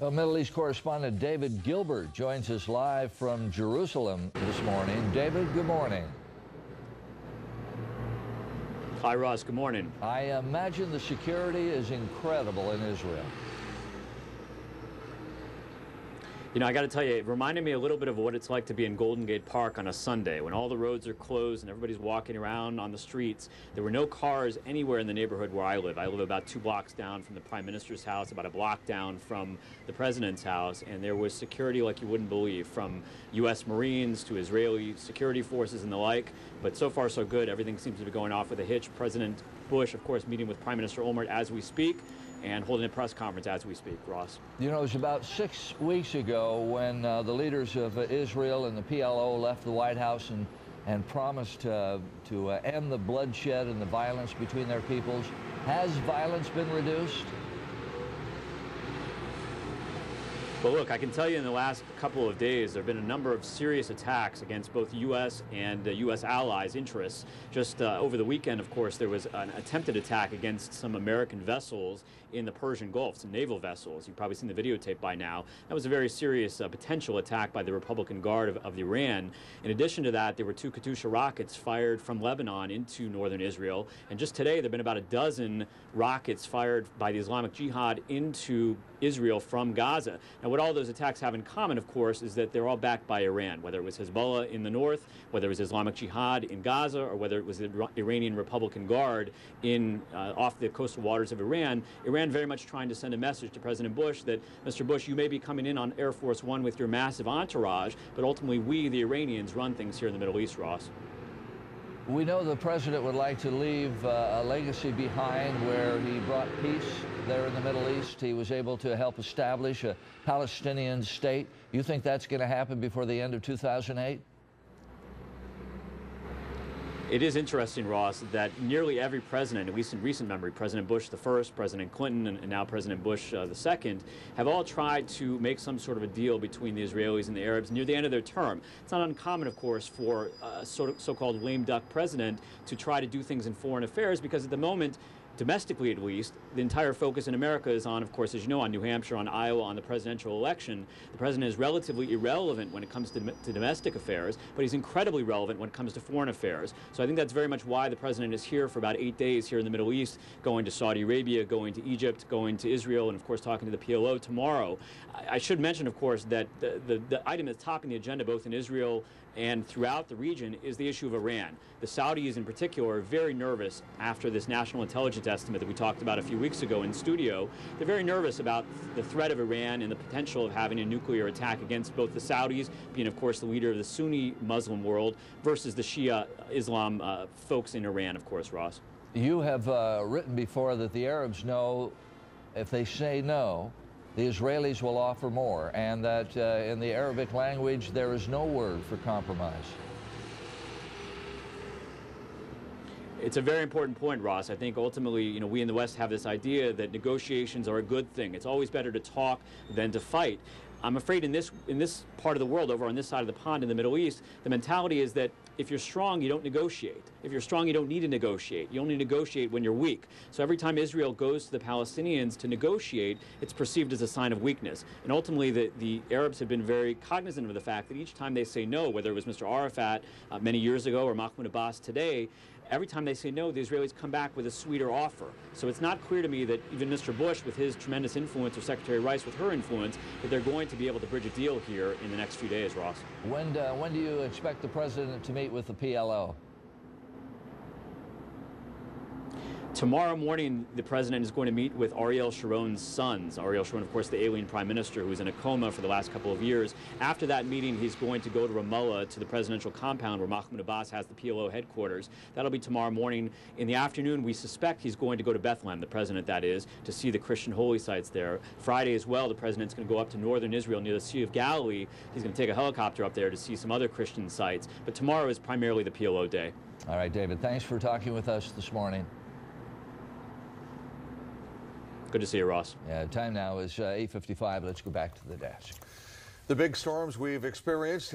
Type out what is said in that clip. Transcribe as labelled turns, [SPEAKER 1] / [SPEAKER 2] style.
[SPEAKER 1] Well, Middle East correspondent David Gilbert joins us live from Jerusalem this morning. David, good morning.
[SPEAKER 2] Hi, Ross. Good morning.
[SPEAKER 1] I imagine the security is incredible in Israel.
[SPEAKER 2] You know, I got to tell you, it reminded me a little bit of what it's like to be in Golden Gate Park on a Sunday when all the roads are closed and everybody's walking around on the streets. There were no cars anywhere in the neighborhood where I live. I live about 2 blocks down from the Prime Minister's house, about a block down from the President's house, and there was security like you wouldn't believe, from U.S. Marines to Israeli security forces and the like. But so far, so good. Everything seems to be going off with a hitch. President Bush, of course, meeting with Prime Minister Olmert as we speak, and holding a press conference as we speak, Ross.
[SPEAKER 1] You know, it was about 6 weeks ago when the leaders of Israel and the PLO left the White House and promised to end the bloodshed and the violence between their peoples. Has violence been reduced?
[SPEAKER 2] Well, look, I can tell you in the last couple of days, there have been a number of serious attacks against both U.S. and U.S. allies' interests. Just over the weekend, of course, there was an attempted attack against some American vessels in the Persian Gulf, some naval vessels. You've probably seen the videotape by now. That was a very serious potential attack by the Republican Guard of Iran. In addition to that, there were 2 Katyusha rockets fired from Lebanon into northern Israel. And just today, there have been about a dozen rockets fired by the Islamic Jihad into Israel from Gaza. Now, what all those attacks have in common, of course, is that they're all backed by Iran, whether it was Hezbollah in the north, whether it was Islamic Jihad in Gaza, or whether it was the Iranian Republican Guard in off the coastal waters of Iran. Iran very much trying to send a message to President Bush that, Mr. Bush, you may be coming in on Air Force One with your massive entourage, but ultimately we, the Iranians, run things here in the Middle East, Ross.
[SPEAKER 1] We know the president would like to leave a legacy behind where he brought peace there in the Middle East. He was able to help establish a Palestinian state. You think that's going to happen before the end of 2008?
[SPEAKER 2] It is interesting, Ross, that nearly every president, at least in recent memory, President Bush the first, President Clinton, and now President Bush the second, have all tried to make some sort of a deal between the Israelis and the Arabs near the end of their term. It's not uncommon, of course, for a so-called lame duck president to try to do things in foreign affairs, because at the moment, domestically at least, the entire focus in America is on, of course, as you know, on New Hampshire, on Iowa, on the presidential election. The president is relatively irrelevant when it comes to domestic affairs, but he's incredibly relevant when it comes to foreign affairs. So I think that's very much why the president is here for about 8 days here in the Middle East, going to Saudi Arabia, going to Egypt, going to Israel, and of course talking to the PLO tomorrow. I should mention, of course, that the item that's topping the agenda both in Israel and throughout the region is the issue of Iran. The Saudis in particular are very nervous after this national intelligence estimate that we talked about a few weeks ago in studio. They're very nervous about the threat of Iran and the potential of having a nuclear attack against both the Saudis, being of course the leader of the Sunni Muslim world, versus the Shia Islam folks in Iran, of course, Ross.
[SPEAKER 1] You have written before that the Arabs know if they say no, the Israelis will offer more, and that in the Arabic language there is no word for compromise.
[SPEAKER 2] It's a very important point, Ross. I think ultimately, you know, we in the West have this idea that negotiations are a good thing. It's always better to talk than to fight. I'm afraid in this part of the world, over on this side of the pond in the Middle East, the mentality is that if you're strong, you don't negotiate. If you're strong, you don't need to negotiate. You only negotiate when you're weak. So every time Israel goes to the Palestinians to negotiate, it's perceived as a sign of weakness. And ultimately, the Arabs have been very cognizant of the fact that each time they say no, whether it was Mr. Arafat many years ago or Mahmoud Abbas today, every time they say no, the Israelis come back with a sweeter offer. So it's not clear to me that even Mr. Bush, with his tremendous influence, or Secretary Rice with her influence, that they're going to be able to bridge a deal here in the next few days, Ross.
[SPEAKER 1] When do you expect the president to meet with the PLO?
[SPEAKER 2] Tomorrow morning, the president is going to meet with Ariel Sharon's sons. Ariel Sharon, of course, the alien prime minister who's in a coma for the last couple of years. After that meeting, he's going to go to Ramallah, to the presidential compound where Mahmoud Abbas has the PLO headquarters. That'll be tomorrow morning. In the afternoon, we suspect he's going to go to Bethlehem, the president that is, to see the Christian holy sites there. Friday as well, the president's going to go up to northern Israel near the Sea of Galilee. He's going to take a helicopter up there to see some other Christian sites. But tomorrow is primarily the PLO day.
[SPEAKER 1] All right, David, thanks for talking with us this morning.
[SPEAKER 2] Good to see you, Ross.
[SPEAKER 1] Yeah, time now is 8:55. Let's go back to the desk.
[SPEAKER 3] The big storms we've experienced